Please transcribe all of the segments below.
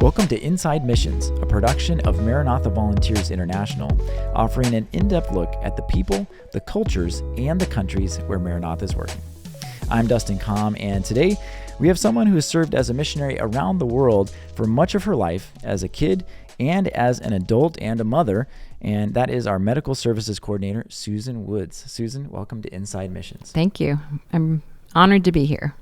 Welcome to Inside Missions, a production of Maranatha Volunteers International, offering an in-depth look at the people, the cultures, and the countries where Maranatha is working. I'm Dustin Comm, and today we have someone who has served as a missionary around the world for much of her life as a kid and as an adult and a mother, and that is our Medical Services Coordinator, Susan Woods. Susan, welcome to Inside Missions. Thank you. I'm honored to be here.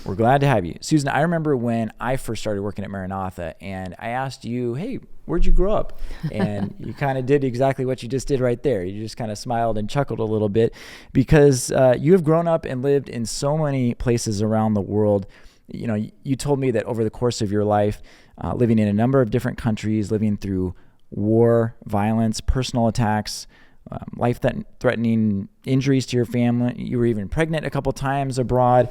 We're glad to have you. Susan, I remember when I first started working at Maranatha and I asked you, hey, where'd you grow up? And you kind of did exactly what you just did right there. You just kind of smiled and chuckled a little bit because you have grown up and lived in so many places around the world. You know, you told me that over the course of your life, living in a number of different countries, living through war, violence, personal attacks, life-threatening injuries to your family. You were even pregnant a couple times abroad.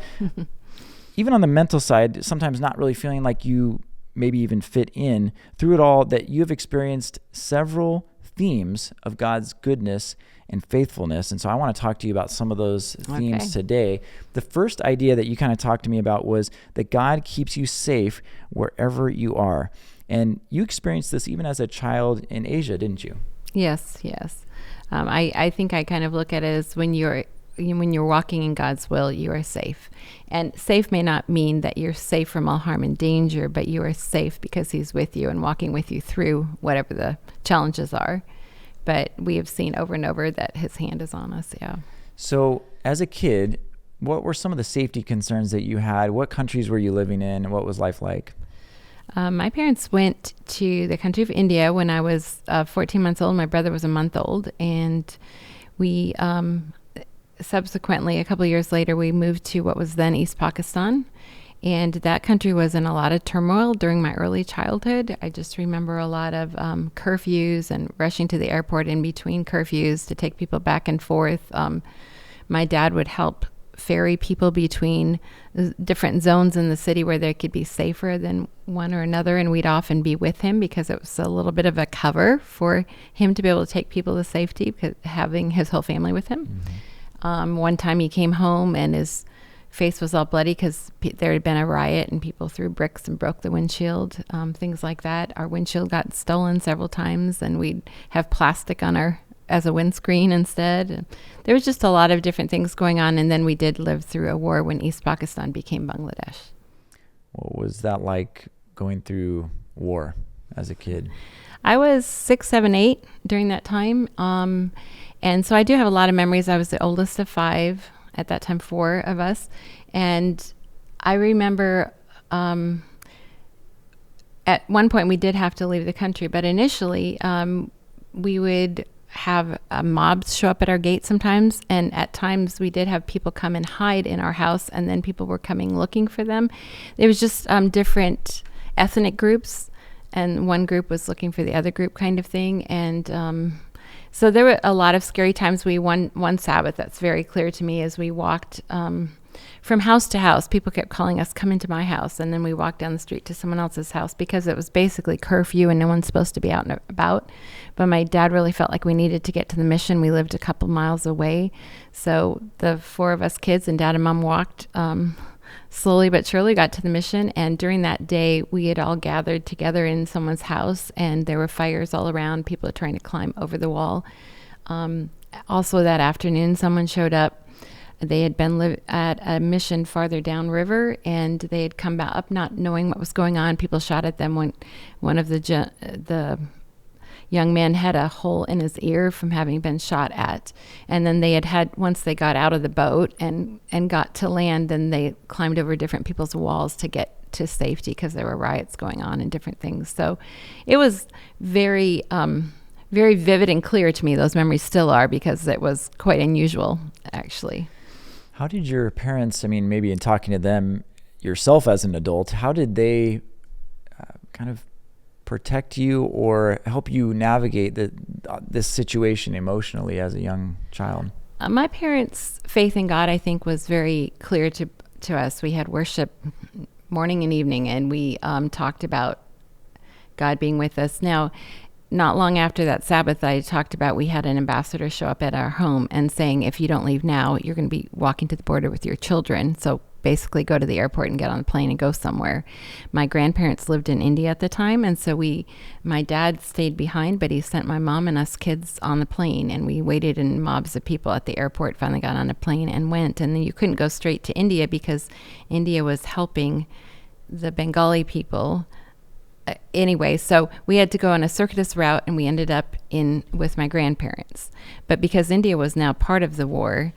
Even on the mental side, sometimes not really feeling like you maybe even fit in. Through it all, that you have experienced several themes of God's goodness and faithfulness. And so I want to talk to you about some of those themes today. The first idea that you kind of talked to me about was that God keeps you safe wherever you are. And you experienced this even as a child in Asia, didn't you? Yes. I think I kind of look at it as when you're walking in God's will, you are safe. And safe may not mean that you're safe from all harm and danger, but you are safe because He's with you and walking with you through whatever the challenges are. But we have seen over and over that His hand is on us, yeah. So as a kid, what were some of the safety concerns that you had? What countries were you living in, and what was life like? My parents went to the country of India when I was 14 months old. My brother was a month old, and we... subsequently, a couple of years later, we moved to what was then East Pakistan, and that country was in a lot of turmoil during my early childhood. I just remember a lot of curfews and rushing to the airport in between curfews to take people back and forth. My dad would help ferry people between different zones in the city where they could be safer than one or another, and we'd often be with him because it was a little bit of a cover for him to be able to take people to safety, because having his whole family with him. Mm-hmm. One time he came home and his face was all bloody because there had been a riot and people threw bricks and broke the windshield, things like that. Our windshield got stolen several times, and we'd have plastic on as a windscreen instead. And there was just a lot of different things going on, and then we did live through a war when East Pakistan became Bangladesh. What was that like going through war as a kid? I was 6, 7, 8 during that time. And so I do have a lot of memories. I was the oldest of 5, at that time 4 of us. And I remember at one point we did have to leave the country, but initially we would have mobs show up at our gate sometimes. And at times we did have people come and hide in our house, and then people were coming looking for them. It was just different ethnic groups, and one group was looking for the other group kind of thing. And so there were a lot of scary times. One Sabbath that's very clear to me as we walked from house to house. People kept calling us, come into my house. And then we walked down the street to someone else's house because it was basically curfew and no one's supposed to be out and about. But my dad really felt like we needed to get to the mission. We lived a couple miles away. So the 4 of us kids and Dad and Mom walked slowly but surely, got to the mission. And during that day, we had all gathered together in someone's house, and there were fires all around. People were trying to climb over the wall. Also that afternoon, someone showed up. They had been at a mission farther downriver, and they had come back up not knowing what was going on. People shot at them when one of the young man had a hole in his ear from having been shot at. And then they had once they got out of the boat and got to land, then they climbed over different people's walls to get to safety because there were riots going on and different things. So it was very, very vivid and clear to me. Those memories still are, because it was quite unusual, actually. How did your parents, maybe in talking to them yourself as an adult, how did they kind of protect you or help you navigate this situation emotionally as a young child? My parents' faith in God, I think, was very clear to us. We had worship morning and evening, and we talked about God being with us. Now, not long after that Sabbath, I talked about we had an ambassador show up at our home and saying, if you don't leave now, you're going to be walking to the border with your children. So basically go to the airport and get on the plane and go somewhere. My grandparents lived in India at the time, and so my dad stayed behind, but he sent my mom and us kids on the plane, and we waited in mobs of people at the airport, finally got on a plane and went. And then you couldn't go straight to India because India was helping the Bengali people. Anyway, so we had to go on a circuitous route, and we ended up with my grandparents. But because India was now part of the war,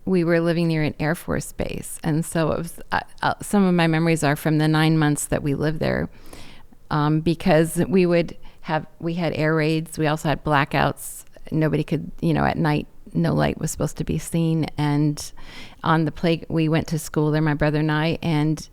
we were living near an Air Force base. And so it was, some of my memories are from the 9 months that we lived there, because we had air raids. We also had blackouts. Nobody could, at night, no light was supposed to be seen. And on the we went to school there, my brother and I, and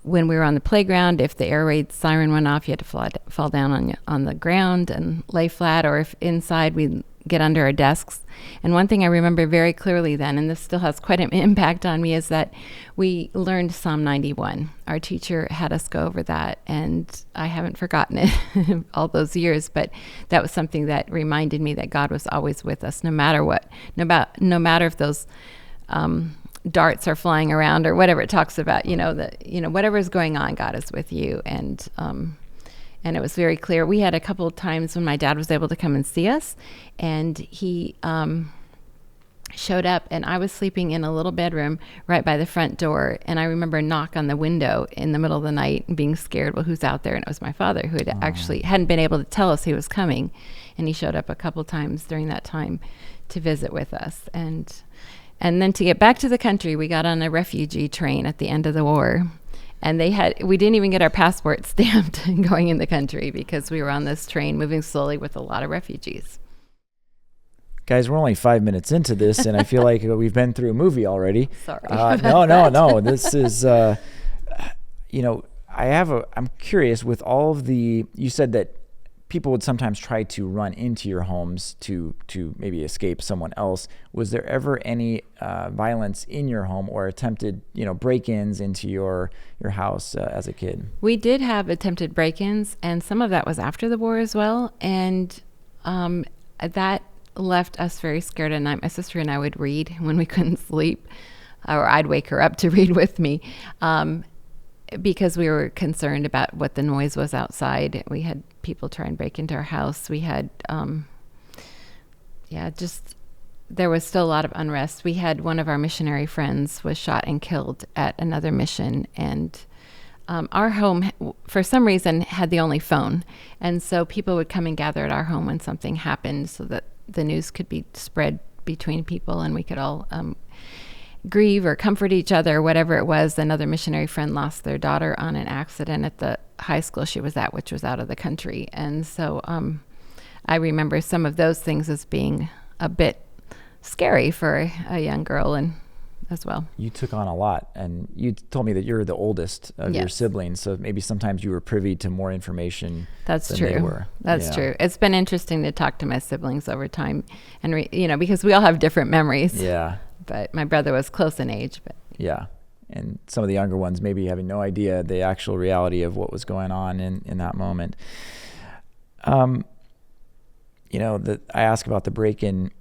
when we were on the playground, if the air raid siren went off, you had to fall down on the ground and lay flat, or if inside, we'd get under our desks. And one thing I remember very clearly then, and this still has quite an impact on me, is that we learned Psalm 91. Our teacher had us go over that, and I haven't forgotten it all those years, but that was something that reminded me that God was always with us, no matter what, no matter if those darts are flying around or whatever it talks about, whatever is going on, God is with you. And it was very clear. We had a couple of times when my dad was able to come and see us, and he showed up, and I was sleeping in a little bedroom right by the front door, and I remember a knock on the window in the middle of the night and being scared, well, who's out there? And it was my father, who had actually hadn't been able to tell us he was coming, and he showed up a couple times during that time to visit with us. And then to get back to the country, we got on a refugee train at the end of the war. And we didn't even get our passport stamped going in the country because we were on this train moving slowly with a lot of refugees. Guys, we're only 5 minutes into this, and I feel like we've been through a movie already. Sorry. No. This is, I'm curious with all of you said that people would sometimes try to run into your homes to maybe escape someone else. Was there ever any violence in your home or attempted, break-ins into your house as a kid? We did have attempted break-ins, and some of that was after the war as well. And that left us very scared at night. My sister and I would read when we couldn't sleep, or I'd wake her up to read with me. Because we were concerned about what the noise was outside. We had people try and break into our house. We had, there was still a lot of unrest. We had one of our missionary friends was shot and killed at another mission. And our home, for some reason, had the only phone. And so people would come and gather at our home when something happened so that the news could be spread between people and we could all grieve or comfort each other, whatever it was. Another missionary friend lost their daughter on an accident at the high school she was at, which was out of the country. And so I remember some of those things as being a bit scary for a young girl and as well. You took on a lot, and you told me that you're the oldest of your siblings, so maybe sometimes you were privy to more information than they were. That's true. It's been interesting to talk to my siblings over time, and because we all have different memories. Yeah. But my brother was close in age. But yeah. And some of the younger ones maybe having no idea the actual reality of what was going on in that moment. I ask about the break-in.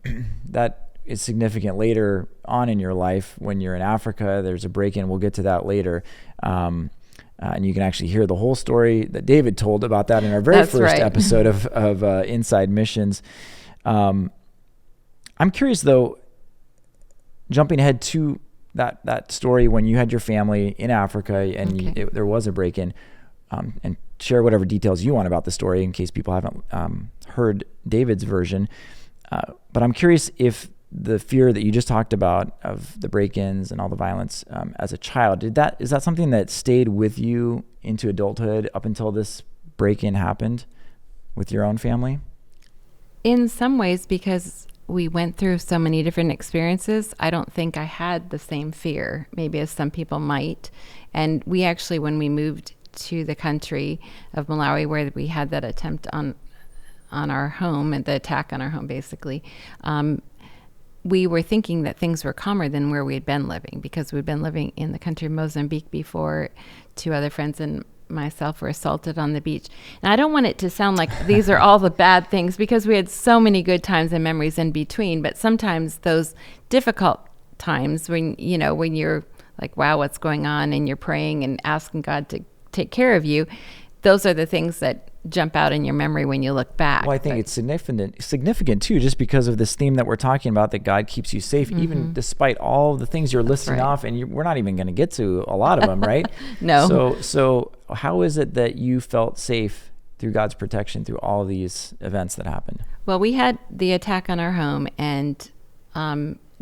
That is significant later on in your life when you're in Africa. There's a break-in. We'll get to that later. And you can actually hear the whole story that David told about that in our very first episode of Inside Missions. I'm curious, though, jumping ahead to that story when you had your family in Africa and there was a break-in, and share whatever details you want about the story in case people haven't heard David's version. But I'm curious if the fear that you just talked about of the break-ins and all the violence as a child, is that something that stayed with you into adulthood up until this break-in happened with your own family? In some ways, because we went through so many different experiences, I don't think I had the same fear, maybe as some people might. And we actually, when we moved to the country of Malawi, where we had that attempt on our home, and the attack on our home, basically, we were thinking that things were calmer than where we had been living, because we'd been living in the country of Mozambique before. Two other friends and myself were assaulted on the beach. And I don't want it to sound like these are all the bad things, because we had so many good times and memories in between. But sometimes those difficult times when you're like, wow, what's going on? And you're praying and asking God to take care of you. Those are the things that jump out in your memory when you look back. Well, I think it's significant too, just because of this theme that we're talking about, that God keeps you safe, even despite all the things you're listing off, and we're not even going to get to a lot of them, right? No. So how is it that you felt safe through God's protection through all these events that happened? Well, we had the attack on our home, and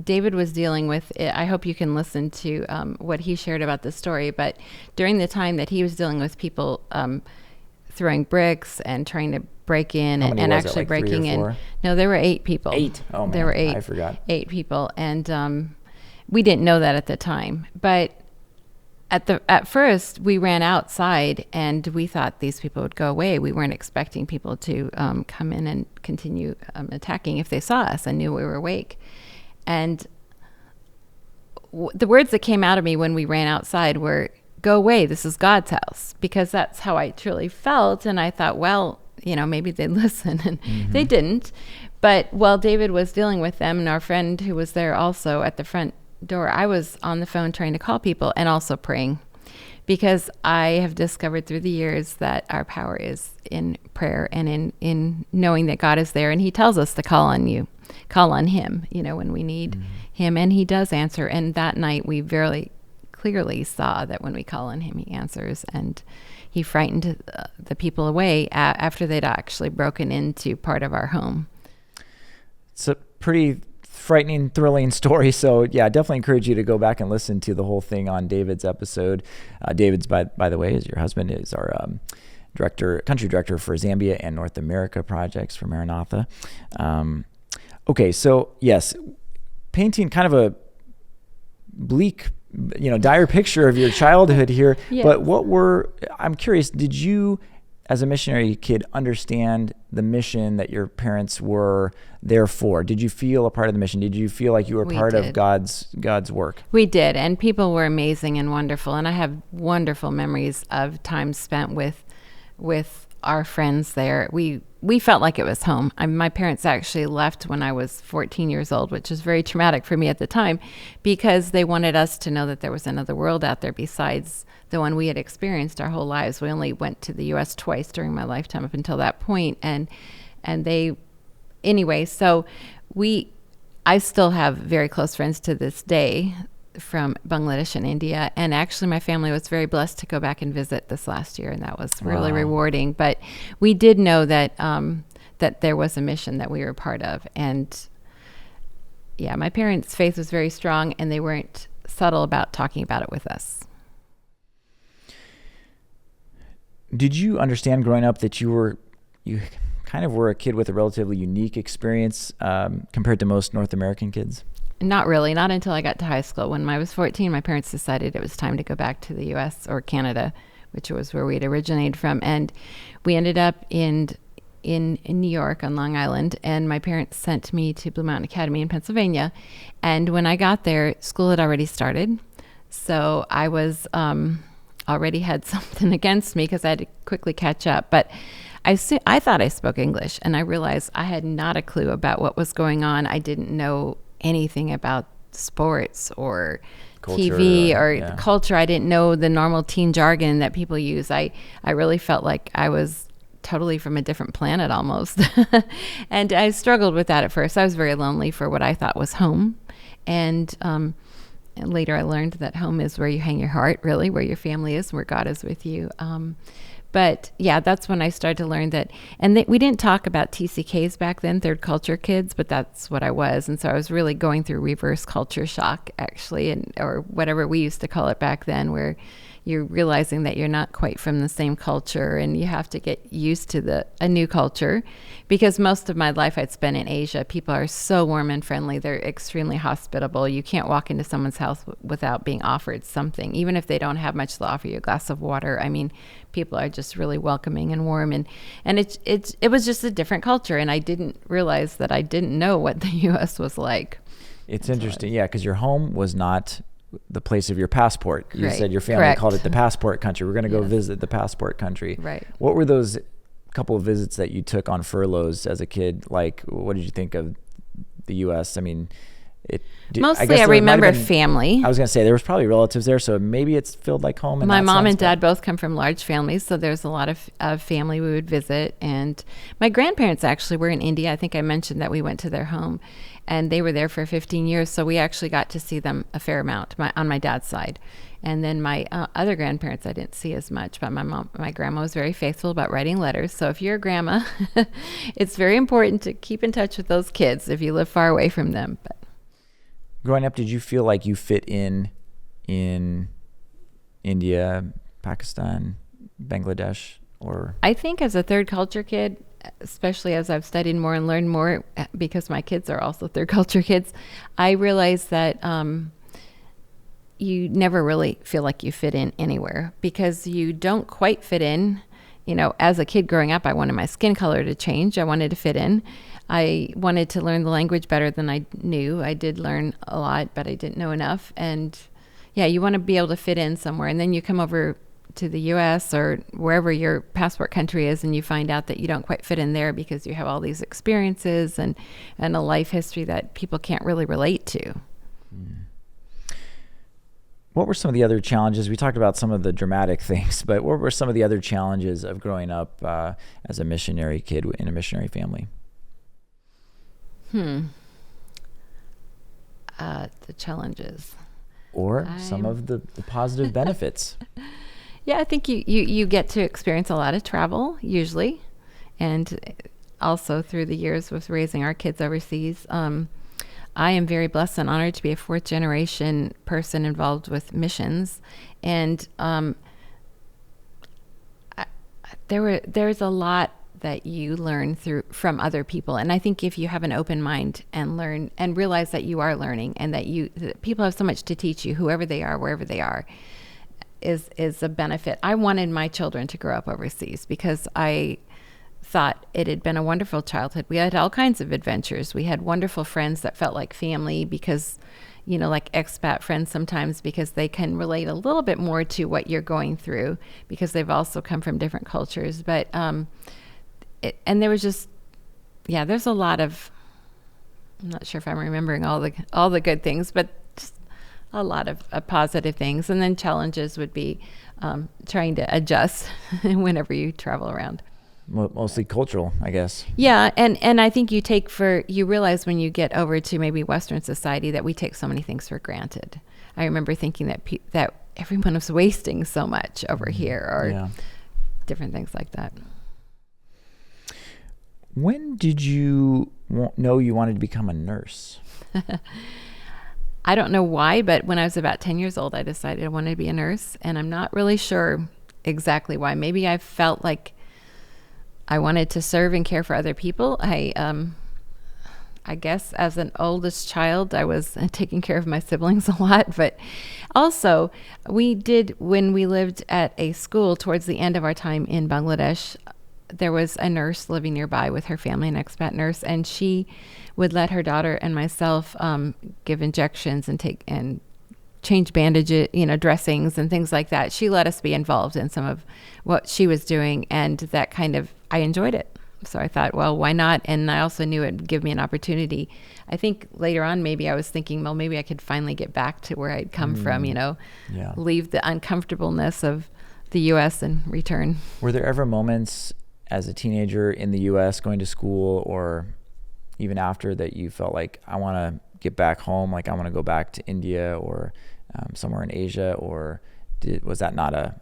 David was dealing with it. I hope you can listen to what he shared about the story. But during the time that he was dealing with people throwing bricks and trying to break in and actually like breaking 3 or 4? in. No, there were 8 people. 8? Oh, man. There were 8. I forgot. 8 people. And we didn't know that at the time. But at first, we ran outside and we thought these people would go away. We weren't expecting people to come in and continue attacking if they saw us and knew we were awake. And the words that came out of me when we ran outside were, "Go away, this is God's house," because that's how I truly felt. And I thought, well, maybe they'd listen, and they didn't. But while David was dealing with them, and our friend who was there also at the front door, I was on the phone trying to call people and also praying, because I have discovered through the years that our power is in prayer and in knowing that God is there, and he tells us to call on him, when we need him, and he does answer. And that night we very clearly saw that when we call on him, he answers, and he frightened the people away after they'd actually broken into part of our home. It's a pretty frightening, thrilling story. So yeah, I definitely encourage you to go back and listen to the whole thing on David's episode. David's, by the way, is your husband, is our country director for Zambia and North America projects for Maranatha. Okay, so yes, painting kind of a bleak, dire picture of your childhood here. Yes. But I'm curious, did you, as a missionary kid, understand the mission that your parents were there for? Did you feel a part of the mission? Did you feel like you were part of God's work? We did, and people were amazing and wonderful, and I have wonderful memories of time spent with our friends there. We felt like it was home. My parents actually left when I was 14 years old, which was very traumatic for me at the time, because they wanted us to know that there was another world out there besides the one we had experienced our whole lives. We only went to the U.S. twice during my lifetime up until that point, and they, anyway. So I still have very close friends to this day from Bangladesh and India, and actually my family was very blessed to go back and visit this last year, and that was really rewarding. But we did know that that there was a mission that we were part of, and yeah, my parents' faith was very strong, and they weren't subtle about talking about it with us. Did you understand growing up that you kind of were a kid with a relatively unique experience compared to most North American kids? Not really, not until I got to high school. When I was 14, my parents decided it was time to go back to the U.S. or Canada, which was where we'd originated from. And we ended up in New York on Long Island, and my parents sent me to Blue Mountain Academy in Pennsylvania. And when I got there, school had already started. So I was already had something against me because I had to quickly catch up. But I thought I spoke English, and I realized I had not a clue about what was going on. I didn't know anything about sports or culture, TV or culture. I didn't know the normal teen jargon that people use. I really felt like I was totally from a different planet almost. And I struggled with that at first. I was very lonely for what I thought was home. And later I learned that home is where you hang your heart, really, where your family is, where God is with you. But yeah, that's when I started to learn that. And we didn't talk about TCKs back then, third culture kids, but that's what I was. And so I was really going through reverse culture shock, actually, or whatever we used to call it back then, where you're realizing that you're not quite from the same culture and you have to get used to a new culture. Because most of my life I'd spent in Asia, people are so warm and friendly. They're extremely hospitable. You can't walk into someone's house without being offered something. Even if they don't have much, they'll offer you a glass of water. I mean, people are just really welcoming and warm, and it was just a different culture, and I didn't realize that I didn't know what the U.S. was like. It's interesting, yeah, because your home was not the place of your passport. You Right. said your family Correct. called it the passport country. We're going to go Yes. visit the passport country. Right. What were those couple of visits that you took on furloughs as a kid like? What did you think of the U.S.? I mean, Mostly I remember family. I was going to say there was probably relatives there, so maybe it's felt like home. My mom and dad both come from large families, so there's a lot of family we would visit. And my grandparents actually were in India. I think I mentioned that we went to their home, and they were there for 15 years, so we actually got to see them a fair amount on my dad's side. And then my other grandparents I didn't see as much, but my grandma was very faithful about writing letters. So if you're a grandma, it's very important to keep in touch with those kids if you live far away from them. But growing up, did you feel like you fit in India, Pakistan, Bangladesh, or? I think as a third culture kid, especially as I've studied more and learned more, because my kids are also third culture kids, I realized that you never really feel like you fit in anywhere because you don't quite fit in. You know, as a kid growing up, I wanted my skin color to change. I wanted to fit in. I wanted to learn the language better than I knew. I did learn a lot, but I didn't know enough. And yeah, you want to be able to fit in somewhere. And then you come over to the U.S. or wherever your passport country is, and you find out that you don't quite fit in there because you have all these experiences and a life history that people can't really relate to. What were some of the other challenges? We talked about some of the dramatic things, but what were some of the other challenges of growing up as a missionary kid in a missionary family? The challenges. Or some of the positive benefits. Yeah, I think you get to experience a lot of travel, usually. And also through the years with raising our kids overseas, I am very blessed and honored to be a fourth generation person involved with missions. And there's a lot that you learn from other people. And I think if you have an open mind and learn and realize that you are learning and that people have so much to teach you, whoever they are, wherever they are, is a benefit. I wanted my children to grow up overseas because I thought it had been a wonderful childhood. We had all kinds of adventures. We had wonderful friends that felt like family because, you know, like expat friends sometimes, because they can relate a little bit more to what you're going through because they've also come from different cultures. But, and there was just, yeah, there's a lot of, I'm not sure if I'm remembering all the good things, but just a lot of positive things. And then challenges would be trying to adjust whenever you travel around. Mostly cultural, I guess. Yeah, and I think you realize when you get over to maybe Western society that we take so many things for granted. I remember thinking that everyone was wasting so much over here, or different things like that. When did you know you wanted to become a nurse? I don't know why, but when I was about 10 years old, I decided I wanted to be a nurse, and I'm not really sure exactly why. Maybe I felt like I wanted to serve and care for other people. I guess as an oldest child, I was taking care of my siblings a lot, but also when we lived at a school towards the end of our time in Bangladesh, there was a nurse living nearby with her family, an expat nurse, and she would let her daughter and myself give injections and change bandages, dressings and things like that. She let us be involved in some of what she was doing, and that I enjoyed it. So I thought, well, why not? And I also knew it would give me an opportunity. I think later on, maybe I was thinking, well, maybe I could finally get back to where I'd come from, leave the uncomfortableness of the U.S. and return. Were there ever moments as a teenager in the U.S. going to school or even after that you felt like, I want to get back home, like I want to go back to India or somewhere in Asia, or was that not a...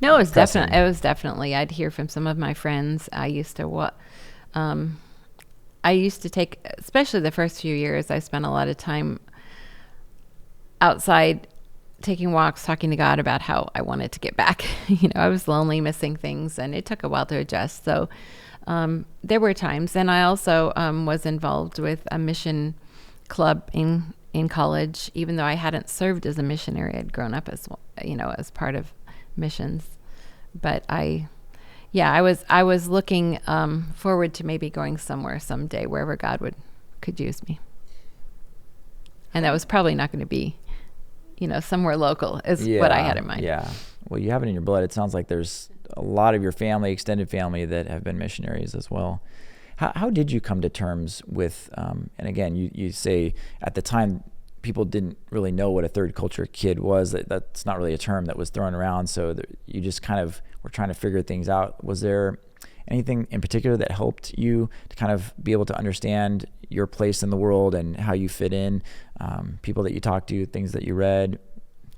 No, it was definitely. I'd hear from some of my friends. I used to take, especially the first few years, I spent a lot of time outside taking walks, talking to God about how I wanted to get back. I was lonely, missing things, and it took a while to adjust. So there were times, and I also was involved with a mission club in college, even though I hadn't served as a missionary. I'd grown up as as part of missions, but I was looking forward to maybe going somewhere someday, wherever God could use me, and that was probably not going to be somewhere local is what I had in mind. Yeah, well, you have it in your blood. It sounds like there's a lot of your family, extended family, that have been missionaries as well. How did you come to terms with, and again, you say at the time, people didn't really know what a third culture kid was. That's not really a term that was thrown around. So you just kind of were trying to figure things out. Was there anything in particular that helped you to kind of be able to understand your place in the world and how you fit in, people that you talked to, things that you read,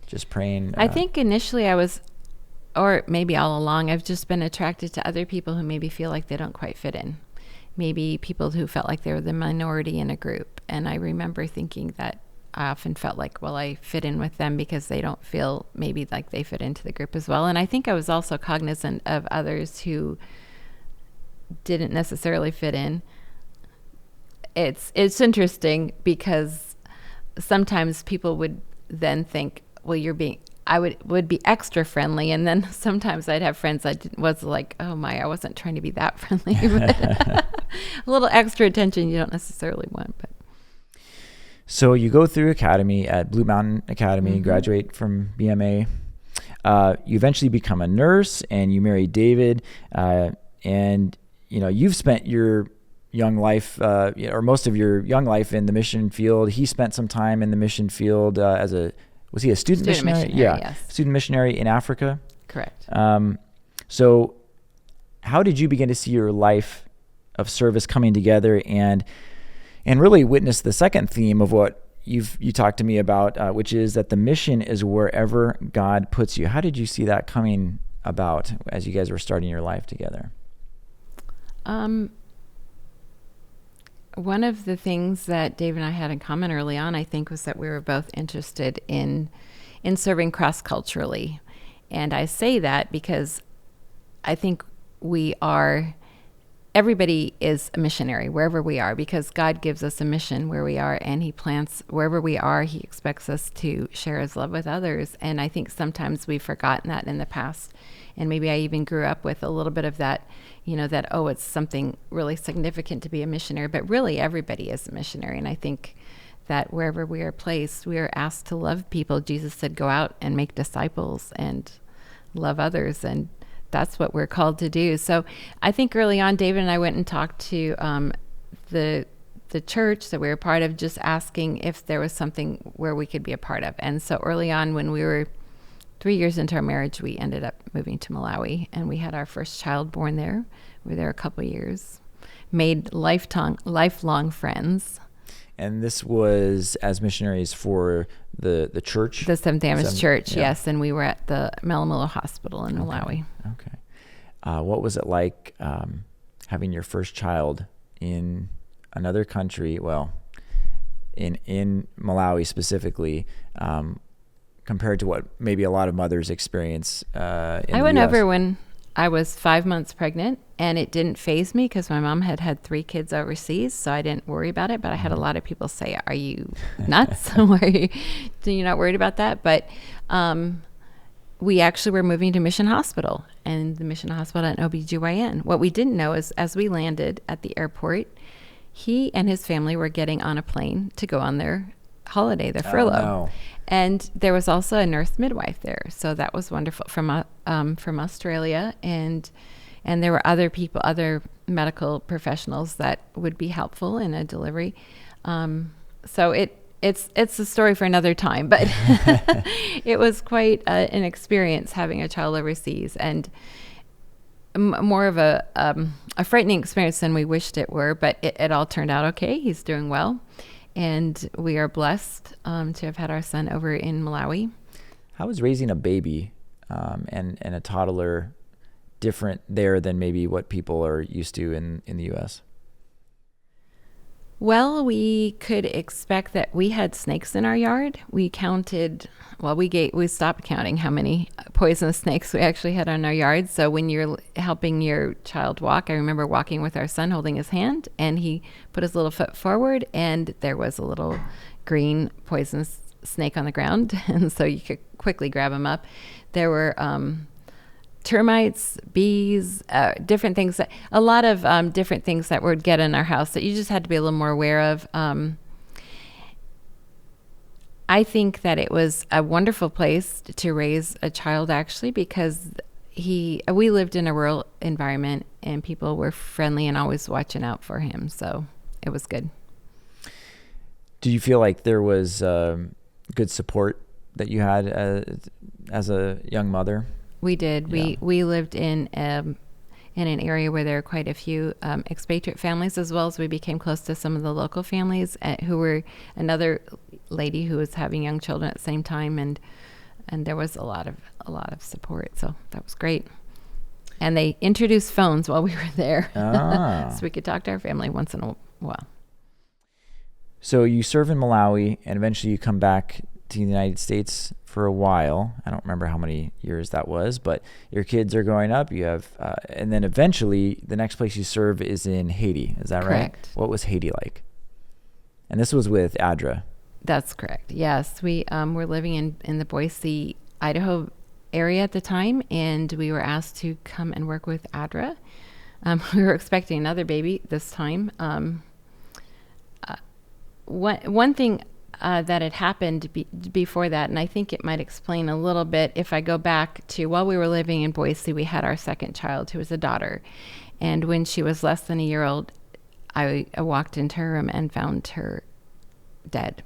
just praying? I think initially I was, or maybe all along, I've just been attracted to other people who maybe feel like they don't quite fit in. Maybe people who felt like they were the minority in a group. And I remember thinking that I often felt like, well, I fit in with them because they don't feel maybe like they fit into the group as well. And I think I was also cognizant of others who didn't necessarily fit in. It's interesting because sometimes people would then think, well, I would be extra friendly, and then sometimes I'd have friends that was like, oh my, I wasn't trying to be that friendly, but a little extra attention you don't necessarily want. But so you go through academy at Blue Mountain Academy, graduate from BMA. You eventually become a nurse, and you marry David, and you've spent your young life, or most of your young life, in the mission field. He spent some time in the mission field was he a student missionary? Yeah, yes. Student missionary in Africa. Correct. So how did you begin to see your life of service coming together and really witness the second theme of what you talked to me about, which is that the mission is wherever God puts you? How did you see that coming about as you guys were starting your life together? One of the things that Dave and I had in common early on, I think, was that we were both interested in serving cross-culturally. And I say that because I think everybody is a missionary wherever we are, because God gives us a mission where we are, and he plants wherever we are. He expects us to share his love with others. And I think sometimes we've forgotten that in the past. And maybe I even grew up with a little bit of that, that, oh, it's something really significant to be a missionary, but really everybody is a missionary. And I think that wherever we are placed, we are asked to love people. Jesus said, go out and make disciples and love others. And that's what we're called to do. So I think early on, David and I went and talked to the church that we were part of, just asking if there was something where we could be a part of. And so early on, when we were 3 years into our marriage, we ended up moving to Malawi, and we had our first child born there. We were there a couple of years, made lifelong friends. And this was as missionaries for the church? The Seventh-day Adventist Church, yeah. Yes. And we were at the Malamulo Hospital in Malawi. Okay. What was it like having your first child in another country, well, in Malawi specifically, compared to what maybe a lot of mothers experience in the I went US? over when I was 5 months pregnant, and it didn't faze me because my mom had 3 kids overseas, so I didn't worry about it. But I had a lot of people say, are you nuts? You're not worried about that? But we actually were moving to Mission Hospital, and the Mission Hospital at OBGYN. What we didn't know is as we landed at the airport, he and his family were getting on a plane to go on their holiday, their furlough. No. And there was also a nurse midwife there, so that was wonderful from Australia, and there were other people, other medical professionals that would be helpful in a delivery. So it's a story for another time, but it was quite an experience having a child overseas, and more of a frightening experience than we wished it were. But it all turned out okay. He's doing well. And we are blessed to have had our son over in Malawi. How is raising a baby and a toddler different there than maybe what people are used to in the U.S.? Well, we could expect that we had snakes in our yard. We counted, we stopped counting how many poisonous snakes we actually had on our yard. So when you're helping your child walk, I remember walking with our son holding his hand, and he put his little foot forward, and there was a little green poisonous snake on the ground. And so you could quickly grab him up. There were termites, bees, different things, a lot of different things that would get in our house that you just had to be a little more aware of. I think that it was a wonderful place to raise a child, actually, because we lived in a rural environment, and people were friendly and always watching out for him. So it was good. Do you feel like there was good support that you had as a young mother? We did. Yeah. We lived in an area where there are quite a few expatriate families, as well as we became close to some of the local families who were another lady who was having young children at the same time, and there was a lot of support. So that was great. And they introduced phones while we were there, so we could talk to our family once in a while. So you serve in Malawi, and eventually you come back to the United States for a while. I don't remember how many years that was, but your kids are growing up. You have, and then eventually the next place you serve is in Haiti. Is that Correct. right? What was Haiti like? And this was with ADRA. That's correct. Yes, we were living in the Boise, Idaho area at the time, and we were asked to come and work with ADRA. We were expecting another baby this time. One thing that had happened before that, and I think it might explain a little bit if I go back to while we were living in Boise, we had our second child, who was a daughter. And when she was less than a year old, I walked into her room and found her dead.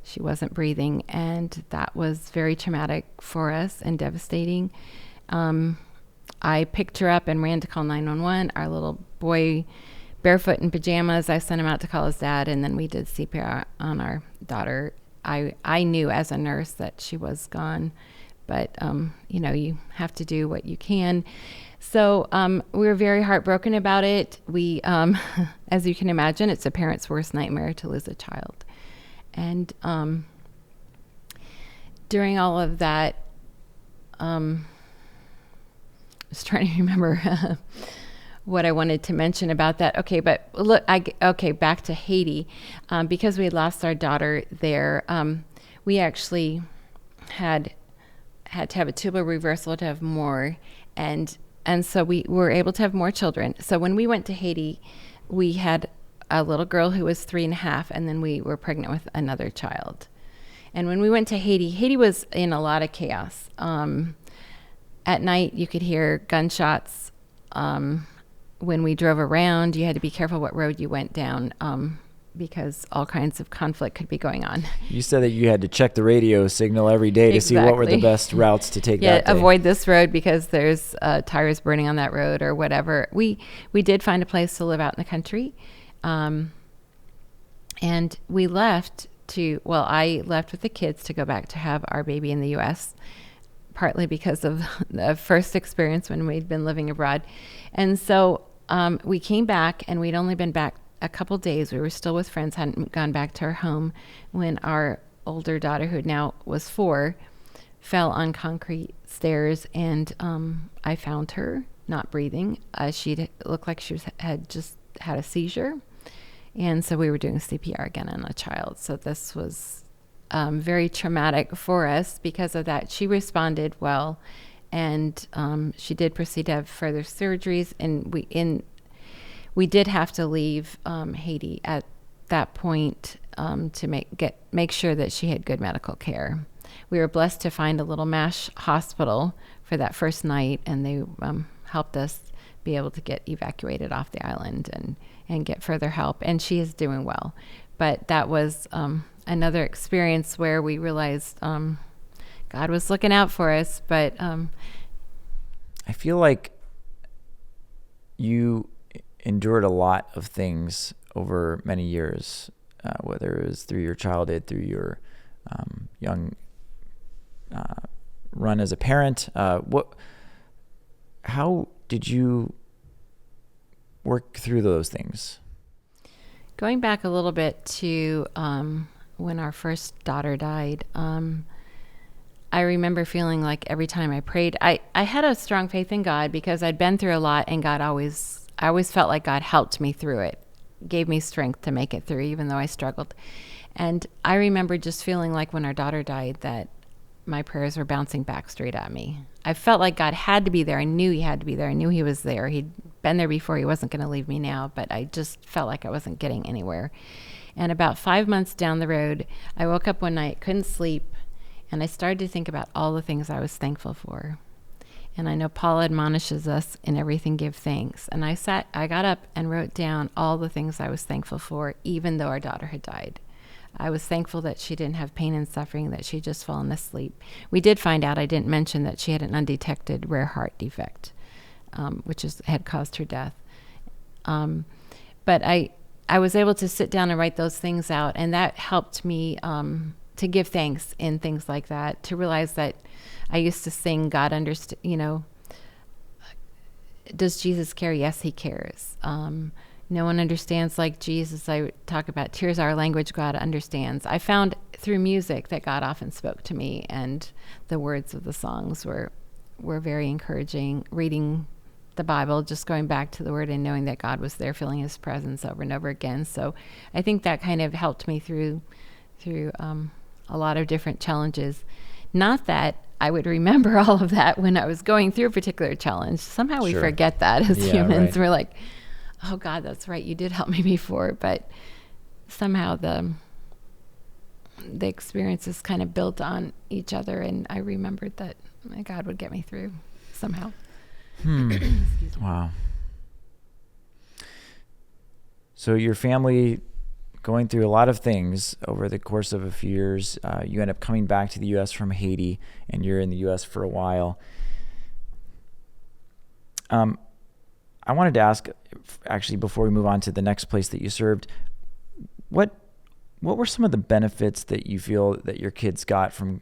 She wasn't breathing, and that was very traumatic for us and devastating. I picked her up and ran to call 911. Our little boy, barefoot in pajamas, I sent him out to call his dad, and then we did CPR on our daughter. I knew as a nurse that she was gone, but you have to do what you can. So we were very heartbroken about it. We, as you can imagine, it's a parent's worst nightmare to lose a child. And during all of that, I was trying to remember what I wanted to mention about that. Okay, but look, back to Haiti. Because we had lost our daughter there, we actually had to have a tubal reversal to have more, and so we were able to have more children. So when we went to Haiti, we had a little girl who was 3.5, and then we were pregnant with another child. And when we went to Haiti was in a lot of chaos. At night, you could hear gunshots. When we drove around, you had to be careful what road you went down because all kinds of conflict could be going on. You said that you had to check the radio signal every day to see what were the best routes to take that day. Avoid this road because there's tires burning on that road or whatever. We did find a place to live out in the country. And we left I left with the kids to go back to have our baby in the U.S., partly because of the first experience when we'd been living abroad. And so we came back, and we'd only been back a couple days. We were still with friends, hadn't gone back to our home when our older daughter, who now was 4, fell on concrete stairs, and I found her not breathing. She looked like she had just had a seizure. And so we were doing CPR again on a child. So this was very traumatic for us because of that. She responded well, and she did proceed to have further surgeries. And we did have to leave Haiti at that point to make sure that she had good medical care. We were blessed to find a little MASH hospital for that first night, and they helped us be able to get evacuated off the island and get further help. And she is doing well. But that was another experience where we realized God was looking out for us. But I feel like you endured a lot of things over many years, whether it was through your childhood, through your young run as a parent. How did you work through those things? Going back a little bit to when our first daughter died, I remember feeling like every time I prayed, I had a strong faith in God because I'd been through a lot, and I always felt like God helped me through it, gave me strength to make it through, even though I struggled. And I remember just feeling like when our daughter died that my prayers were bouncing back straight at me. I felt like God had to be there. I knew he had to be there. I knew he was there. He'd been there before. He wasn't going to leave me now, but I just felt like I wasn't getting anywhere. And about 5 months down the road, I woke up one night, couldn't sleep, and I started to think about all the things I was thankful for. And I know Paul admonishes us in everything give thanks. And I got up and wrote down all the things I was thankful for, even though our daughter had died. I was thankful that she didn't have pain and suffering, that she'd just fallen asleep. We did find out, I didn't mention, that she had an undetected rare heart defect, which had caused her death. But I was able to sit down and write those things out, and that helped me to give thanks in things like that, to realize that I used to sing, God understands, does Jesus care? Yes, he cares. No one understands like Jesus. I talk about tears are our language, God understands. I found through music that God often spoke to me, and the words of the songs were very encouraging. Reading the Bible, just going back to the word and knowing that God was there, feeling his presence over and over again. So I think that kind of helped me through a lot of different challenges. Not that I would remember all of that when I was going through a particular challenge. Somehow we forget that as humans. Right. We're like, oh God, that's right, you did help me before. But somehow the experiences kind of built on each other, and I remembered that God would get me through somehow. Wow. So your family going through a lot of things over the course of a few years. You end up coming back to the U.S. from Haiti, and you're in the U.S. for a while. I wanted to ask, actually, before we move on to the next place that you served, what were some of the benefits that you feel that your kids got from,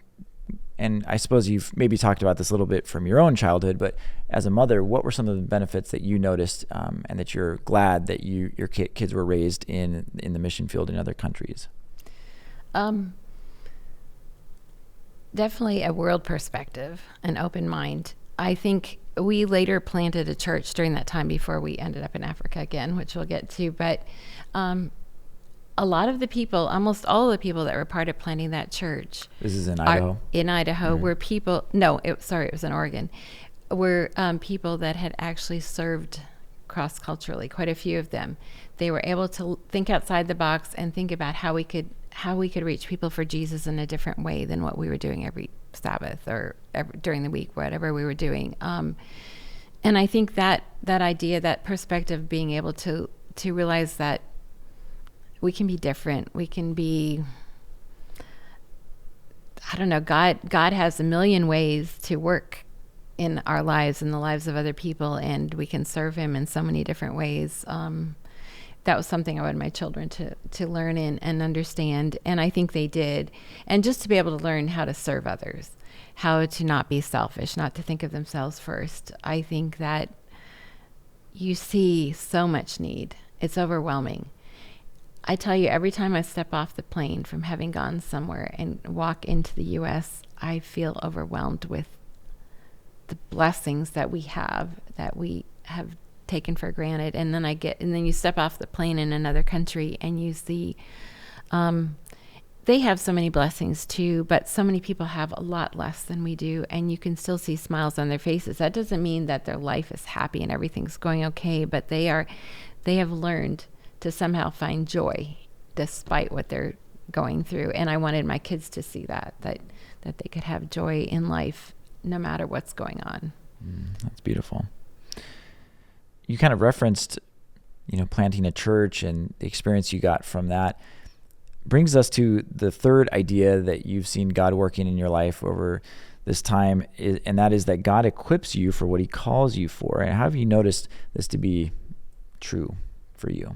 and I suppose you've maybe talked about this a little bit from your own childhood, but as a mother, what were some of the benefits that you noticed and that you're glad that your kids were raised in the mission field in other countries? Definitely a world perspective, an open mind. I think we later planted a church during that time before we ended up in Africa again, which we'll get to. But a lot of the people, almost all of the people that were part of planting that church. This is in Idaho? In Idaho, were people, it was in Oregon, were people that had actually served cross-culturally, quite a few of them. They were able to think outside the box and think about how we could reach people for Jesus in a different way than what we were doing every Sabbath or during the week, whatever we were doing. And I think that idea, that perspective, being able to realize that we can be different. We can be, I don't know, God has a million ways to work in our lives and the lives of other people, and we can serve him in so many different ways. That was something I wanted my children to learn and understand, and I think they did. And just to be able to learn how to serve others, how to not be selfish, not to think of themselves first. I think that you see so much need. It's overwhelming. I tell you, every time I step off the plane from having gone somewhere and walk into the U.S., I feel overwhelmed with the blessings that we have taken for granted. And then you step off the plane in another country and you see they have so many blessings too, but so many people have a lot less than we do, and you can still see smiles on their faces. That doesn't mean that their life is happy and everything's going okay, but they have learned to somehow find joy despite what they're going through. And I wanted my kids to see that they could have joy in life no matter what's going on. That's beautiful. You kind of referenced, planting a church and the experience you got from that. Brings us to the third idea that you've seen God working in your life over this time, and that is that God equips you for what he calls you for. And how have you noticed this to be true for you?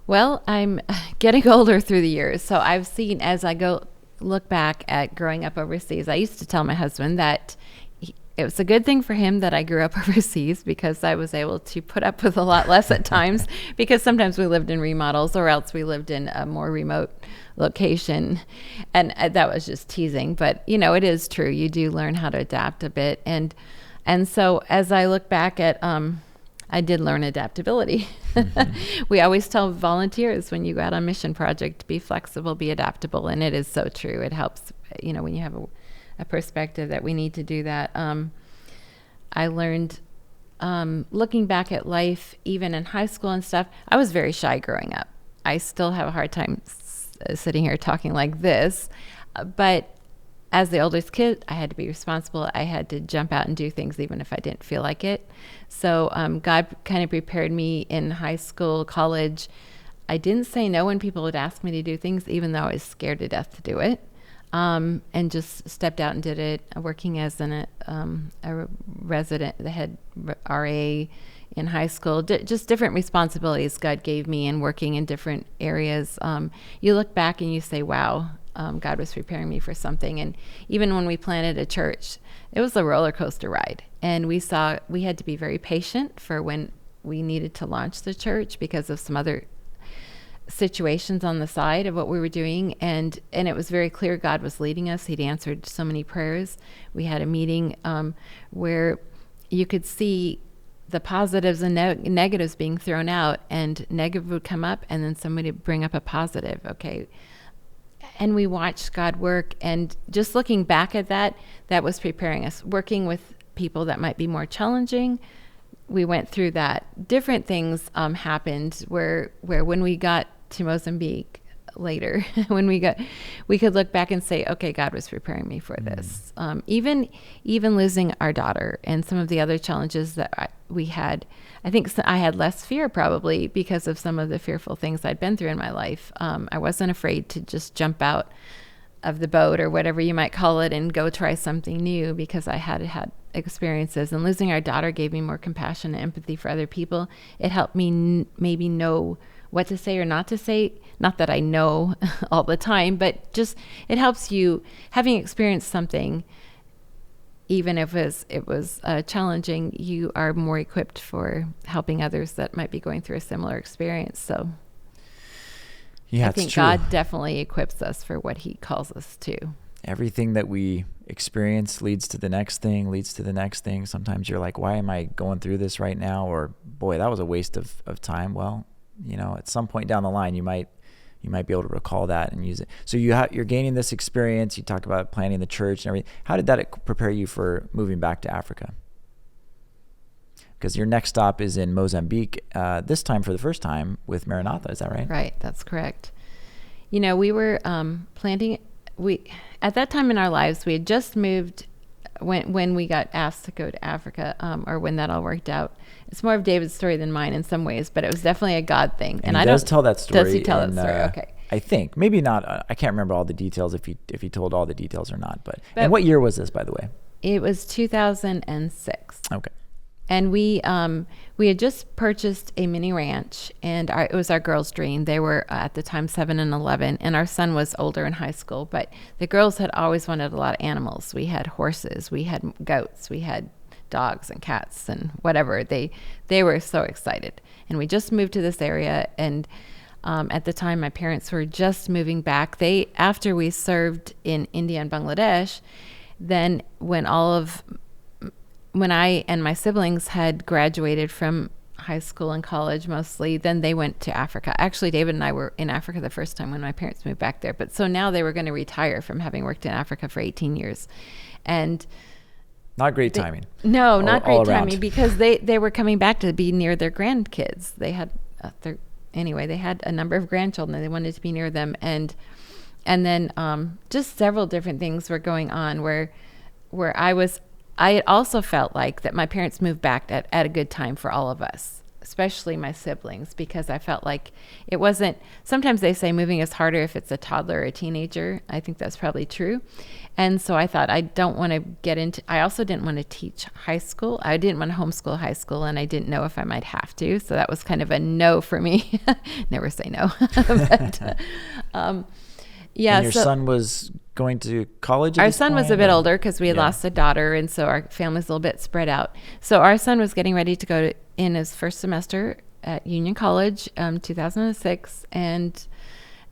Well, I'm getting older through the years, so I've seen, as I look back at growing up overseas, I used to tell my husband that it was a good thing for him that I grew up overseas, because I was able to put up with a lot less at times, because sometimes we lived in remodels or else we lived in a more remote location. And that was just teasing. But, it is true. You do learn how to adapt a bit. And so as I look back at, I did learn adaptability. Mm-hmm. We always tell volunteers when you go out on mission project, be flexible, be adaptable. And it is so true. It helps, when you have a perspective that we need to do that. I learned, looking back at life, even in high school and stuff, I was very shy growing up. I still have a hard time sitting here talking like this, but as the oldest kid, I had to be responsible. I had to jump out and do things even if I didn't feel like it. So God kind of prepared me in high school, college. I didn't say no when people would ask me to do things, even though I was scared to death to do it, and just stepped out and did it, working as a resident, the head RA in high school, just different responsibilities God gave me and working in different areas. You look back and you say, wow, God was preparing me for something. And even when we planted a church, it was a roller coaster ride. And we had to be very patient for when we needed to launch the church because of some other situations on the side of what we were doing. And it was very clear God was leading us. He'd answered so many prayers. We had a meeting where you could see the positives and negatives being thrown out, and negative would come up and then somebody would bring up a positive. Okay. And we watched God work, and just looking back at that was preparing us. Working with people that might be more challenging, we went through that. Different things happened where when we got to Mozambique later, we could look back and say, okay, God was preparing me for this. Even losing our daughter and some of the other challenges that we had, I think I had less fear probably because of some of the fearful things I'd been through in my life. I wasn't afraid to just jump out of the boat or whatever you might call it and go try something new because I had experiences. And losing our daughter gave me more compassion and empathy for other people. It helped me maybe know what to say or not to say. Not that I know all the time, but just it helps you, having experienced something, even if it was challenging, you are more equipped for helping others that might be going through a similar experience. So yeah, I think God definitely equips us for what he calls us to. Everything that we experience leads to the next thing, leads to the next thing. Sometimes you're like, why am I going through this right now? Or boy, that was a waste of time. Well, at some point down the line, you might be able to recall that and use it. So you're gaining this experience. You talk about planning the church and everything. How did that prepare you for moving back to Africa? Because your next stop is in Mozambique, this time for the first time with Maranatha. Is that right? Right. That's correct. We were planting. At that time in our lives, we had just moved when we got asked to go to Africa, or when that all worked out. It's more of David's story than mine in some ways, but it was definitely a God thing. And he does tell that story. Does he tell that story? Okay. I think maybe not. I can't remember all the details if he told all the details or not. But and what year was this, by the way? It was 2006. Okay. And we had just purchased a mini ranch, and it was our girls' dream. They were at the time 7 and 11, and our son was older in high school. But the girls had always wanted a lot of animals. We had horses, we had goats, we had dogs and cats and whatever. They were so excited. And we just moved to this area, and at the time my parents were just moving back. After we served in India and Bangladesh, then when I and my siblings had graduated from high school and college mostly, then they went to Africa. Actually, David and I were in Africa the first time when my parents moved back there. But so now they were going to retire from having worked in Africa for 18 years. And not great timing. No, not great timing, because they were coming back to be near their grandkids. They had they had a number of grandchildren and they wanted to be near them. And then just several different things were going on where I also felt like that my parents moved back at a good time for all of us, especially my siblings, because I felt like it wasn't, sometimes they say moving is harder if it's a toddler or a teenager. I think that's probably true. And so I thought, I also didn't want to teach high school. I didn't want to homeschool high school, and I didn't know if I might have to. So that was kind of a no for me. Never say no. But, yeah. And your son was going to college? Our son was a bit older because we had lost a daughter, and so our family's a little bit spread out. So our son was getting ready to go in his first semester at Union College, 2006, and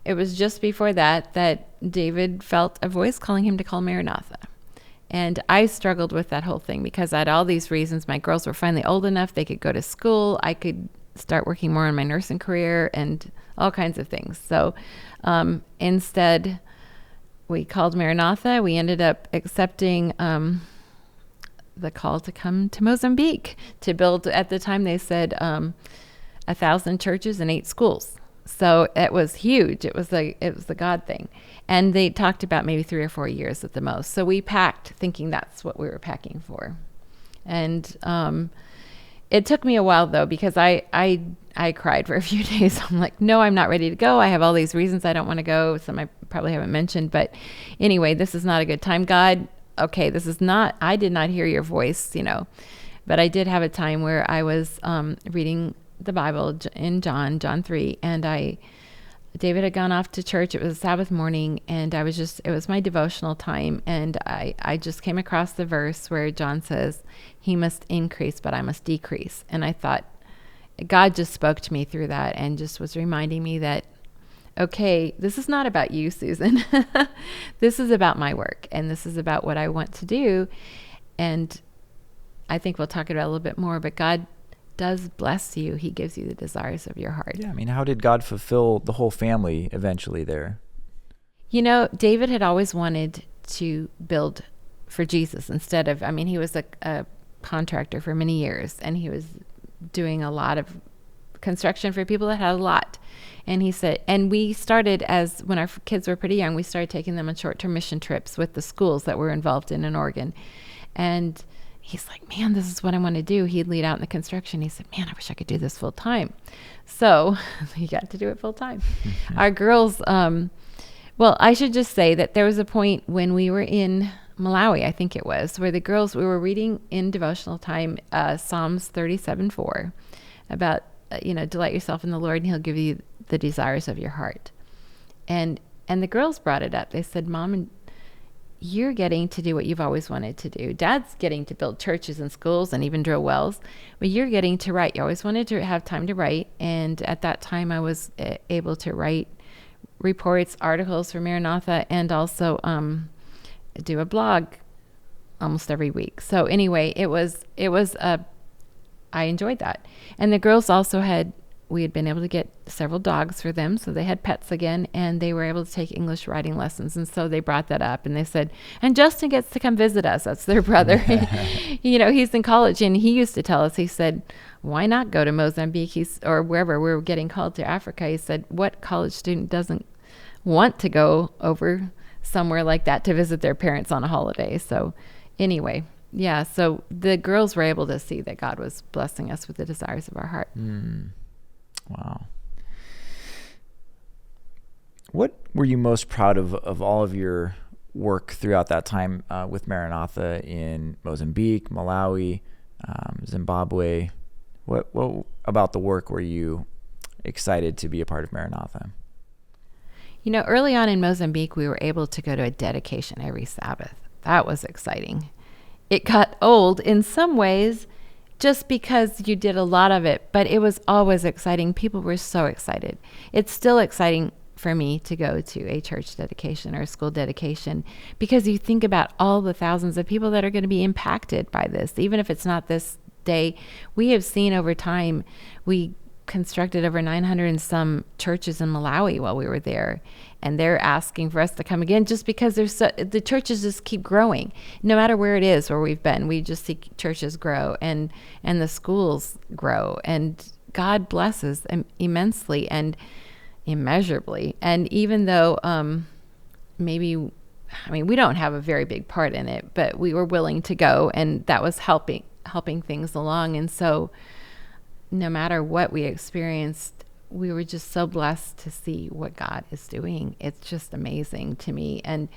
it was just before that David felt a voice calling him to call Maranatha. And I struggled with that whole thing because I had all these reasons. My girls were finally old enough, they could go to school, I could start working more on my nursing career and all kinds of things. So instead, we called Maranatha. We ended up accepting the call to come to Mozambique to build, at the time they said 1,000 churches and 8 schools. So it was huge. It was the God thing. And they talked about maybe 3 or 4 years at the most. So we packed thinking that's what we were packing for. And it took me a while though, because I cried for a few days. I'm like, no, I'm not ready to go. I have all these reasons I don't want to go. Some I probably haven't mentioned, but anyway, this is not a good time. God, okay, I did not hear your voice, but I did have a time where I was reading the Bible in John 3, and David had gone off to church. It was a Sabbath morning, and it was my devotional time, and I just came across the verse where John says, he must increase, but I must decrease. And I thought, God just spoke to me through that and just was reminding me that, okay, this is not about you, Susan. This is about my work, and this is about what I want to do. And I think we'll talk about it a little bit more, but God does bless you. He gives you the desires of your heart. Yeah, I mean, how did God fulfill the whole family eventually there? David had always wanted to build for Jesus instead of, he was a contractor for many years, and he was doing a lot of construction for people that had a lot. And he said, and we started when our kids were pretty young, we started taking them on short-term mission trips with the schools that we're involved in Oregon. And he's like, man, this is what I want to do. He'd lead out in the construction. He said, man, I wish I could do this full time. So he got to do it full time. Our girls, well, I should just say that there was a point when we were in Malawi, I think it was, where we were reading in devotional time, Psalms 37:4 about, delight yourself in the Lord and he'll give you the desires of your heart. And the girls brought it up. They said, Mom, you're getting to do what you've always wanted to do. Dad's getting to build churches and schools and even drill wells, but you're getting to write. You always wanted to have time to write. And at that time I was able to write reports, articles for Maranatha, and also do a blog almost every week. So anyway, I enjoyed that. And the girls also we had been able to get several dogs for them, so they had pets again, and they were able to take English writing lessons. And so they brought that up, and they said, and Justin gets to come visit us. That's their brother. He's in college, and he used to tell us, he said, why not go to Mozambique or wherever we were getting called to Africa? He said, what college student doesn't want to go over somewhere like that to visit their parents on a holiday? So anyway, yeah, so the girls were able to see that God was blessing us with the desires of our heart. Wow. What were you most proud of all of your work throughout that time with Maranatha in Mozambique, Malawi, Zimbabwe? What about the work were you excited to be a part of Maranatha? Early on in Mozambique, we were able to go to a dedication every Sabbath. That was exciting. It got old in some ways just because you did a lot of it, but it was always exciting. People were so excited. It's still exciting for me to go to a church dedication or a school dedication, because you think about all the thousands of people that are going to be impacted by this. Even if it's not this day, we have seen over time, we constructed over 900 and some churches in Malawi while we were there, and they're asking for us to come again just because the churches just keep growing. No matter where it is where we've been, we just see churches grow and the schools grow, and God blesses immensely and immeasurably. And even though we don't have a very big part in it, but we were willing to go, and that was helping things along. And so no matter what we experienced, we were just so blessed to see what God is doing. It's just amazing to me. And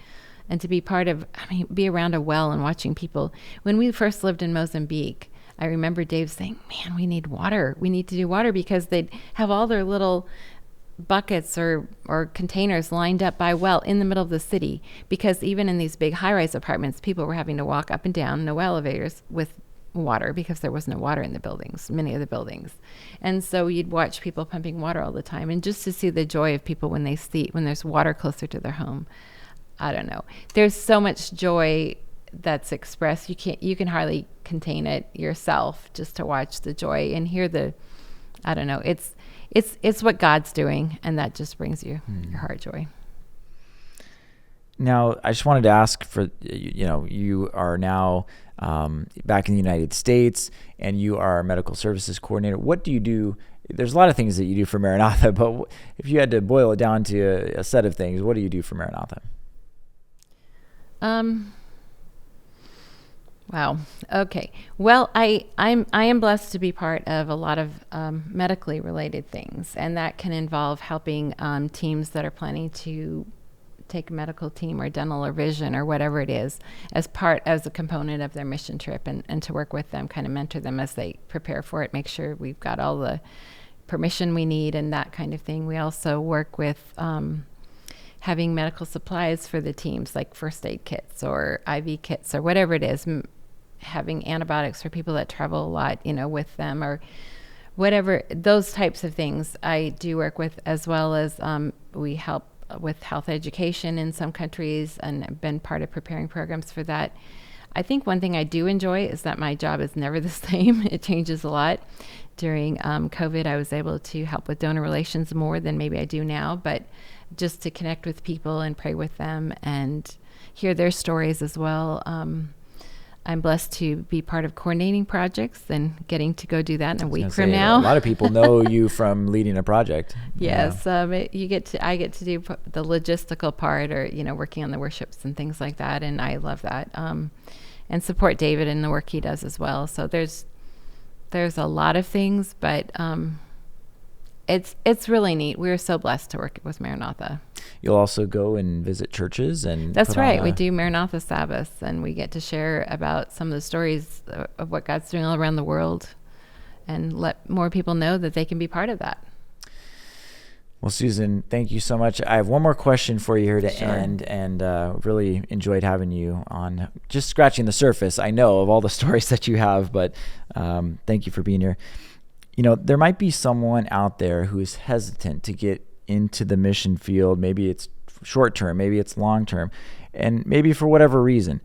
to be be around a well and watching people. When we first lived in Mozambique, I remember Dave saying, man, we need water. We need to do water, because they'd have all their little buckets or containers lined up by well in the middle of the city, because even in these big high-rise apartments, people were having to walk up and down, no elevators, with water, because there was no water in the buildings, many of the buildings. And so you'd watch people pumping water all the time, and just to see the joy of people when there's water closer to their home. I don't know. There's so much joy that's expressed. You can hardly contain it yourself, just to watch the joy and hear I don't know. It's what God's doing, and that just brings you your heart joy. Now, I just wanted to ask you are now back in the United States, and you are a medical services coordinator. What do you do there's a lot of things that you do for Maranatha, but if you had to boil it down to a set of things, what do you do for Maranatha? Wow. Okay. Well, I am blessed to be part of a lot of medically related things, and that can involve helping teams that are planning to take a medical team or dental or vision or whatever it is as a component of their mission trip, and to work with them, kind of mentor them as they prepare for it, make sure we've got all the permission we need and that kind of thing. We also work with having medical supplies for the teams, like first aid kits or IV kits or whatever it is, having antibiotics for people that travel a lot, with them, or whatever, those types of things I do work with, as well as we help with health education in some countries and have been part of preparing programs for that. I think one thing I do enjoy is that my job is never the same. It changes a lot. During COVID, I was able to help with donor relations more than maybe I do now, but just to connect with people and pray with them and hear their stories as well. I'm blessed to be part of coordinating projects and getting to go do that in a week from now. A lot of people know you from leading a project. Yes, I get to do the logistical part, or working on the worships and things like that, and I love that. And support David in the work he does as well. So there's a lot of things, but it's really neat. We're so blessed to work with Maranatha. You'll also go and visit churches, and that's right. We do Maranatha Sabbaths, and we get to share about some of the stories of what God's doing all around the world, and let more people know that they can be part of that. Well, Susan, thank you so much. I have one more question for you here to end, and really enjoyed having you on. Just scratching the surface, I know, of all the stories that you have, but thank you for being here. There might be someone out there who is hesitant to get into the mission field. Maybe it's short term, maybe it's long term, and maybe for whatever reason.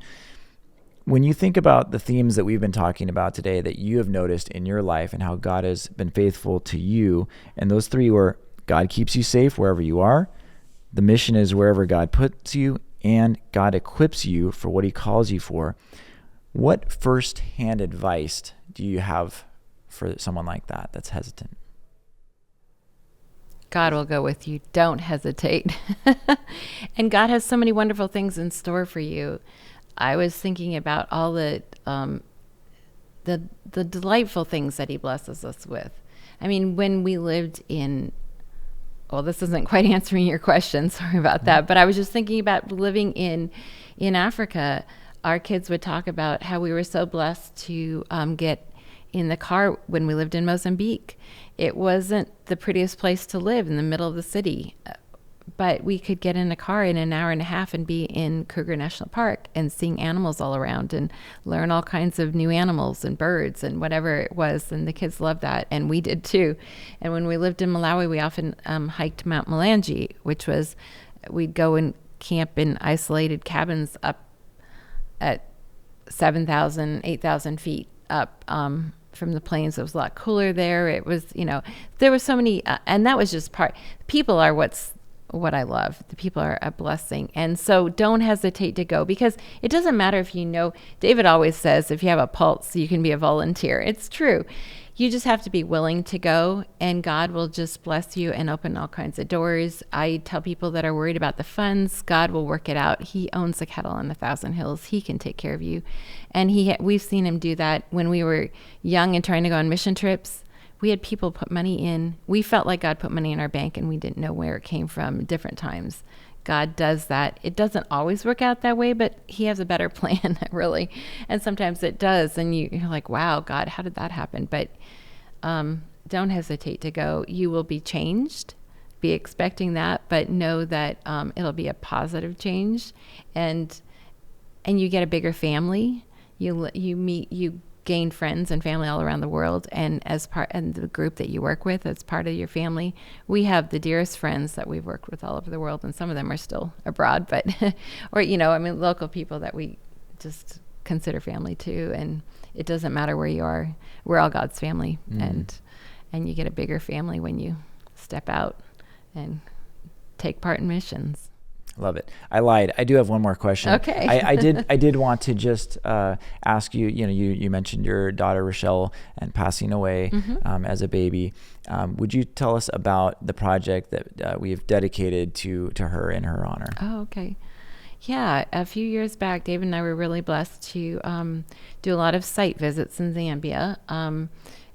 When you think about the themes that we've been talking about today that you have noticed in your life and how God has been faithful to you, and those three were God keeps you safe wherever you are, the mission is wherever God puts you, and God equips you for what he calls you for. What first-hand advice do you have for someone like that that's hesitant? God will go with you. Don't hesitate. And God has so many wonderful things in store for you. I was thinking about all the delightful things that he blesses us with. I mean, when we lived in, well, this isn't quite answering your question, sorry about that, but I was just thinking about living in Africa. Our kids would talk about how we were so blessed to get in the car when we lived in Mozambique. It wasn't the prettiest place to live in the middle of the city, but we could get in a car in an hour and a half and be in Kruger National Park and seeing animals all around and learn all kinds of new animals and birds and whatever it was. And the kids loved that, and we did too. And when we lived in Malawi, we often hiked Mount Mulanje, which was, we'd go and camp in isolated cabins up at 7,000, 8,000 feet up from the plains. It was a lot cooler there. It was, there was so many, and that was just part. People are what I love. The people are a blessing. And so don't hesitate to go, because it doesn't matter if David always says, if you have a pulse, you can be a volunteer. It's true. You just have to be willing to go, and God will just bless you and open all kinds of doors. I tell people that are worried about the funds, God will work it out. He owns the cattle on 1,000 hills. He can take care of you. And we've seen him do that. When we were young and trying to go on mission trips, we had people put money in. We felt like God put money in our bank, and we didn't know where it came from different times. God does that. It doesn't always work out that way, but he has a better plan, really. And sometimes it does. And you're like, wow, God, how did that happen? But don't hesitate to go. You will be changed. Be expecting that, but know that it'll be a positive change. And you get a bigger family. You gain friends and family all around the world, and the group that you work with as part of your family. We have the dearest friends that we've worked with all over the world, and some of them are still abroad, but local people that we just consider family too. And it doesn't matter where you are. We're all God's family. And you get a bigger family when you step out and take part in missions. Love it. I lied. I do have one more question. Okay. I did want to just ask you, you mentioned your daughter Rochelle and passing away as a baby. Would you tell us about the project that we've dedicated to her in her honor? Oh, okay. Yeah, a few years back, David and I were really blessed to do a lot of site visits in Zambia.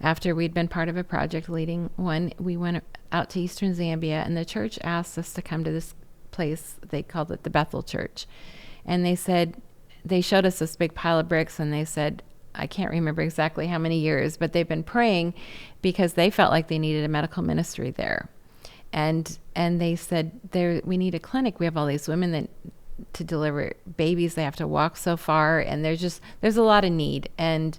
After we'd been part of a project leading one, we went out to eastern Zambia, and the church asked us to come to this place. They called it the Bethel Church. And they showed us this big pile of bricks, and they said, I can't remember exactly how many years, but they've been praying because they felt like they needed a medical ministry there. And they said, we need a clinic. We have all these women that to deliver babies, they have to walk so far, and there's a lot of need. And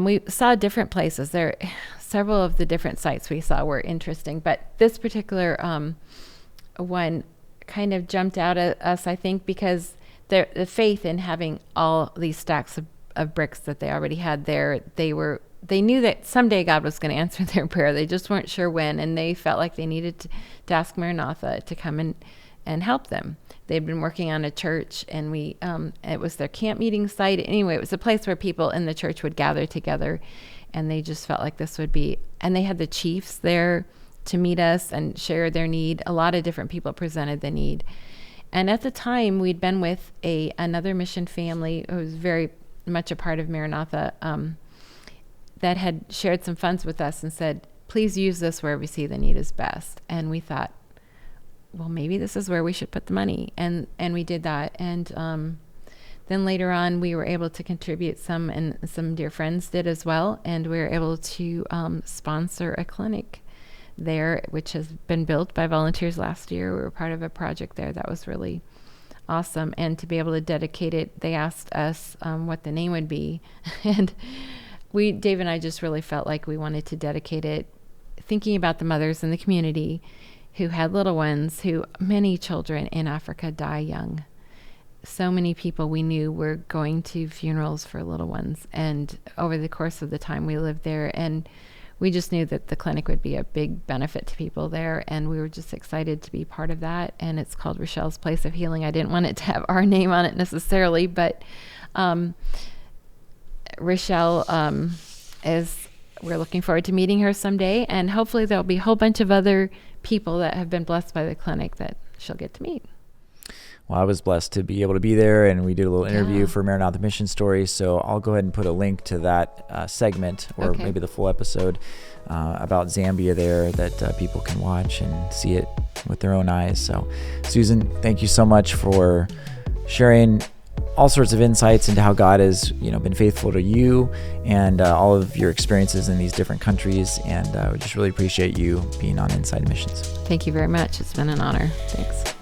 we saw different places there. Several of the different sites we saw were interesting, but this particular one kind of jumped out at us, I think, because the faith in having all these stacks of bricks that they already had there, they knew that someday God was going to answer their prayer. They just weren't sure when, and they felt like they needed to ask Maranatha to come and help them. They'd been working on a church, and it was their camp meeting site. Anyway, it was a place where people in the church would gather together, and they just felt like this would be, and they had the chiefs there to meet us and share their need. A lot of different people presented the need. And at the time, we'd been with another mission family who was very much a part of Maranatha, that had shared some funds with us and said, please use this where we see the need is best. And we thought, well, maybe this is where we should put the money. And we did that. And then later on, we were able to contribute some, and some dear friends did as well. And we were able to sponsor a clinic there, which has been built by volunteers last year. We were part of a project there that was really awesome. And to be able to dedicate it, they asked us what the name would be. And Dave and I just really felt like we wanted to dedicate it thinking about the mothers in the community who had little ones, many children in Africa die young. So many people we knew were going to funerals for little ones. And over the course of the time we lived there, and we just knew that the clinic would be a big benefit to people there, and we were just excited to be part of that. And it's called Rochelle's Place of Healing. I didn't want it to have our name on it necessarily, but Rochelle we're looking forward to meeting her someday, and hopefully there'll be a whole bunch of other people that have been blessed by the clinic that she'll get to meet. Well, I was blessed to be able to be there, and we did a little interview for Maranatha Mission Stories. So I'll go ahead and put a link to that segment, or maybe the full episode about Zambia there that people can watch and see it with their own eyes. So, Susan, thank you so much for sharing all sorts of insights into how God has, been faithful to you and all of your experiences in these different countries. And we just really appreciate you being on Inside Missions. Thank you very much. It's been an honor. Thanks.